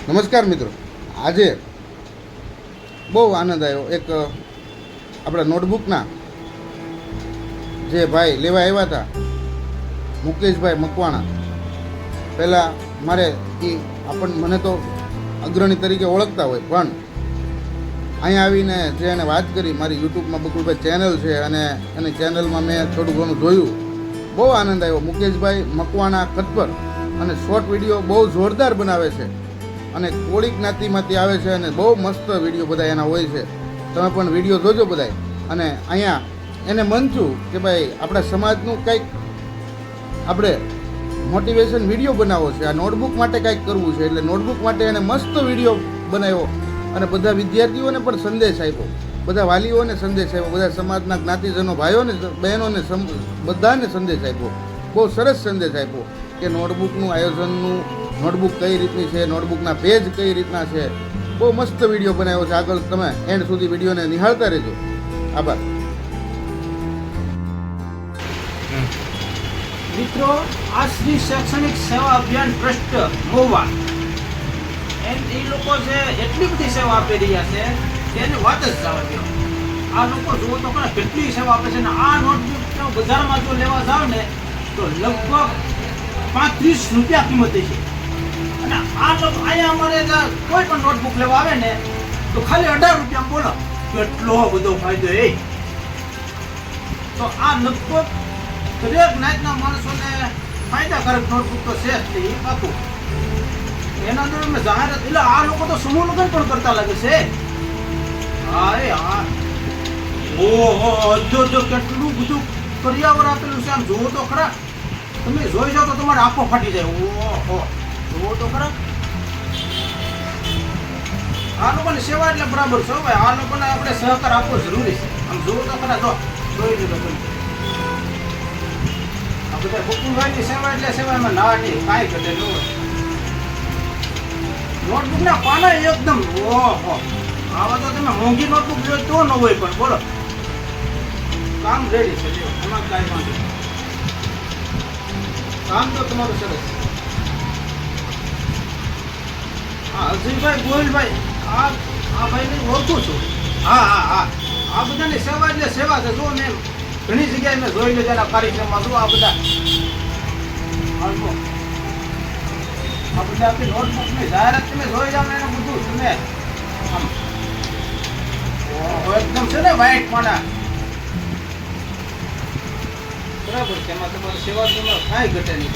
નમસ્કાર મિત્રો, આજે બહુ આનંદ આવ્યો. એક આપણા નોટબુકના જે ભાઈ લેવા આવ્યા હતા, મુકેશભાઈ મકવાણા. પહેલાં મારે મને તો અગ્રણી તરીકે ઓળખતા હોય, પણ અહીંયા આવીને જે એને વાત કરી, મારી યુટ્યુબમાં બકુલભાઈ ચેનલ છે અને એની ચેનલમાં મેં થોડું ઘણું જોયું. બહુ આનંદ આવ્યો. મુકેશભાઈ મકવાણા કતપર અને શોર્ટ વિડીયો બહુ જોરદાર બનાવે છે અને કોળી જ્ઞાતિમાંથી આવે છે અને બહુ મસ્ત વિડીયો બધા એના હોય છે. તમે પણ વિડીયો જોજો બધાય. અને અહીંયા એને મન થયું કે ભાઈ આપણા સમાજનું કંઈક આપણે મોટિવેશન વિડીયો બનાવવો છે, આ નોટબુક માટે કંઈક કરવું છે. એટલે નોટબુક માટે એને મસ્ત વિડીયો બનાવ્યો અને બધા વિદ્યાર્થીઓને પણ સંદેશ આપ્યો, બધા વાલીઓને સંદેશ આપ્યો, બધા સમાજના જ્ઞાતિજનો ભાઈઓને બહેનોને બધાને સંદેશ આપ્યો. બહુ સરસ સંદેશ આપ્યો કે નોટબુકનું આયોજનનું, નોટબુક કઈ રીતની છે, નોટબુકના પેજ કઈ રીતના છે. બહુ મસ્ત વિડીયો બનાવ્યો છે. આગળ તમે એન્ડ સુધી વિડીયોને નિહાળતા રહેજો. આભાર. મિત્રો, આ શ્રી શૈક્ષણિક સેવા અભિયાન ટ્રસ્ટ મહુવા એ લોકો છે એટલી બધી સેવા આપી રહ્યા છે કે એની વાત જ જવા દો. આ લોકો જુઓ તો ખરા કેટલી સેવા આપે છે ને આ નોટબુક બજારમાં જો લેવા જાવ ને તો લગભગ 35 રૂપિયા કિંમત છે. અને આ લોકો અહીંયા અમારે કોઈ પણ નોટબુક લેવા આવે ને તો ખાલી 18 રૂપિયા બોલો, કેટલો બધો ફાયદો. તો આ લગભગ દરેક નાતના માણસોને ફાયદાકારક નોટબુક તો છે જ નહીં પાકું. એના અંદર અમે જાહેરાત એટલે આ લોકો તો સમૂહ લગ્ન પણ કરતા લાગે છે. જો કેટલું બધું પર્યાવરણ આપેલું છે. આમ જોવો તો ખરા, તમે જોઈ જાઓ તો તમારે આંખો ફાટી જાય. ઓહો, જોવો તો ખરા. આ લોકોની સેવા એટલે બરાબર છે ભાઈ. આ લોકોને આપણે સહકાર આપવો જરૂરી છે. આમ જોવો તો ખરા, જો જોઈ લીધો તમે. આ બધા બકુલભાઈની સેવા એટલે સેવા એમાં ના નહીં કાંઈ ઘટે ન હોય. નોટબુકના પાના એકદમ ઓહો, આવા તો તમે મોંઘી નોટબુક જોઈએ તો ન હોય, પણ બોલો કામ રેડી છે. એમાં કાંઈ વાંધો નહીં. કામ તો તમારું સરસ. હા, અજયભાઈ ગોયલભાઈ, આ ભાઈને ઓળખું છું. હા, આ બધાની સેવા એટલે સેવા છે. જો મેં ઘણી જગ્યાએ મેં જોઈ લીધેલા કાર્યક્રમમાં. જો આ બધા આપણી નોટબુકની જાહેરાત તમે જોઈ જાવ ને એનું બધું તમે આમ એકદમ છે ને વ્હાઈટ પાના બરાબર છે. એમાં તમારી સેવા કાંઈ ઘટે નહીં.